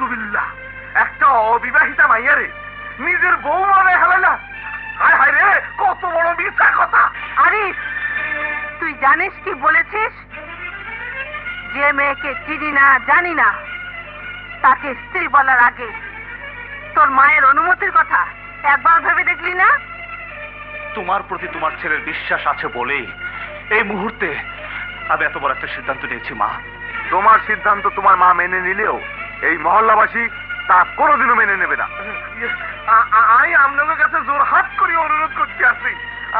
নাউজুবিল্লাহ, একটা অবিবাহিতা মাইয়ারে নিজের বউ মানে হেলাইলা। হায় হায় রে, কত বড় মিথ্যা কথা। আরিফ, তুই জানিস কি বলেছিস? যে মেয়েকে চিনি না জানি না তাকে স্ত্রী বলার আগে তোর মায়ের অনুমতির কথা একবার ভেবে দেখলি না? তোমার প্রতি তোমার ছেলের বিশ্বাস আছে বলেই এই মুহূর্তে আমি এত বড় একটা সিদ্ধান্ত নিয়েছি মা। তোমার সিদ্ধান্ত তোমার মা মেনে নিলেও এই মহল্লাবাসী তা কোনোদিনও মেনে নেবে না। আমি আপনাদের কাছে জোর হাত করে অনুরোধ করতে আসছি,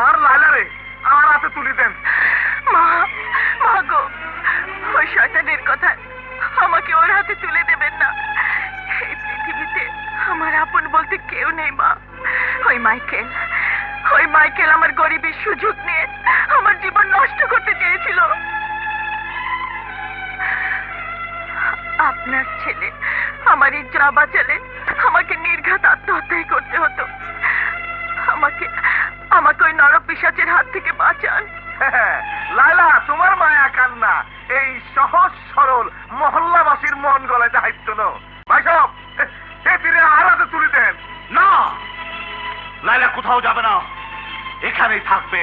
আর লাইলারে আর হাতে তুলি দেন। মা, মা গো, ওই শয়তানের কথা আমাকে ওর হাতে তুলে দেবেন না। এই পৃথিবীতে আমার আপন বলতে কেউ নেই মা। ওই মাইকেল আমার গরিবের সুযোগ নিয়ে আমার জীবন নষ্ট করতে চেয়েছিল। আপনার ছেলে আমার ইজ্জত বাঁচালে আমাকে নির্ঘাত আত্মহত্যাই করতে হতো। আমাকে ওই নরক পিশাচের হাত থেকে বাঁচান। লাইলা, তোমার মায়া কান্না এই সহজ সরল মহল্লাবাসীর মন গলায় দায়িত্ব নো। ভাই সব এ তীরে আর হাতে তুলি দেন। না, লাইলা কোথাও যাবে না, এখানেই থাকবে।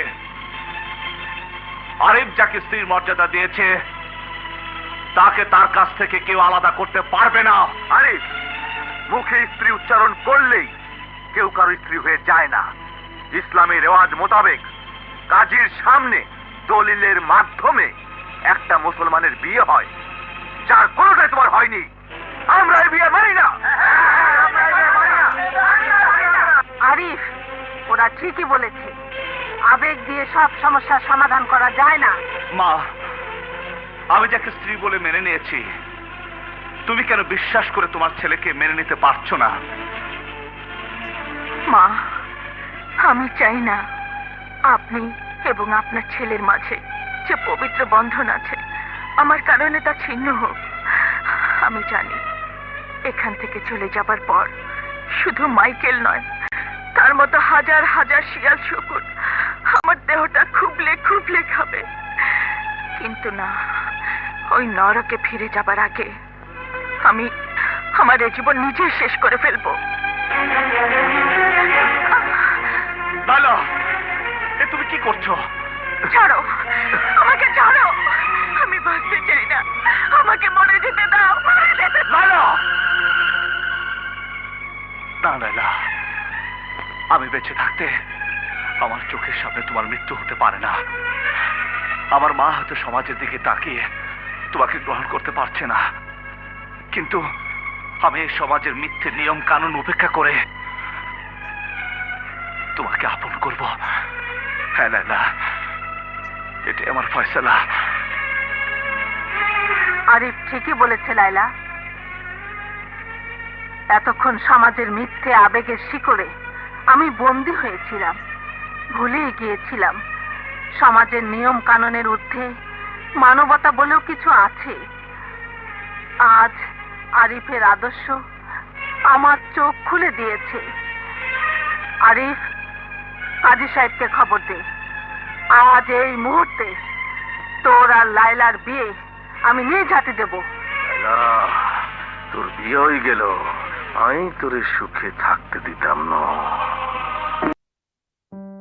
আরিফ যাকে স্ত্রীর মর্যাদা দিয়েছে তাকে তার কাছ থেকে কেউ আলাদা করতে পারবে না। আরিফ, মুখে স্ত্রী উচ্চারণ করলেই কেউ কারো স্ত্রী হয়ে যায় না। ইসলামী রেওয়াজ মোতাবেক কাজীর সামনে দলিলের মাধ্যমে একটা মুসলমানের বিয়ে হয়, যার কোনোটাই তোমার হয়নি। আমরা এই বিয়ে মানি না। আরিফ, ওরা ঠিকই বলেছে, আবেগ দিয়ে সব সমস্যার সমাধান করা যায় না। মা, আমি যাকে স্ত্রী বলে মেনে নিয়েছি, তুমি কেন বিশ্বাস করে তোমার ছেলেকে মেনে নিতে পারছো না? মা, আমি চাই না আপনি এবং আপনার ছেলের মাঝে যে পবিত্র বন্ধন আছে আমার কারণে তা ছিন্ন হোক। আমি জানি এখান থেকে চলে যাবার পর শুধু মাইকেল নয়, তার মতো হাজার হাজার শিয়াল শকুন আমার দেহটা খুবলে খুবলে খাবে। কিন্তু না, ওই নরকে ফিরে যাবার আগে আমি আমার এই জীবন নিজেই শেষ করে ফেলবো। লাইলা, এ তুমি কি করছো? ছাড়ো আমাকে, ছাড়ো, আমি বাঁচতে চাই না, আমাকে মরে যেতে দাও, মরে যেতে দাও। লাইলা, না লাইলা, আমি বেঁচে থাকতে আমার চোখের সামনে তোমার মৃত্যু হতে পারে না। আমার মা হয়তো সমাজের দিকে তাকিয়ে তোমাকে গ্রহণ করতে পারছে না, কিন্তু আমি এই সমাজের মিথ্যে নিয়ম কানুন উপেক্ষা করে তোমাকে আপন করব। হ্যাঁ লাইলা, এটাই আমার ফয়সালা। আরিফ ঠিকই বলেছে লাইলা, এতক্ষণ সমাজের মিথ্যে আবেগের শিকড়ে আমি বন্দী হয়েছিলাম, ভুলেই গিয়েছিলাম সমাজের নিয়ম কানুনের ঊর্ধ্বে মানবতা বলেও কিছু আছে। আজ আরিফের আদর্শ আমার চোখ খুলে দিয়েছে। আরিফ, কাজী সাহেবকে খবর দে, আজ এই মুহূর্তে তোর আর লাইলার বিয়ে আমি নিজ হাতে দেব। তোর বিয়ে হয়ে গেল, আমি তোর সুখে থাকতে দিতাম না।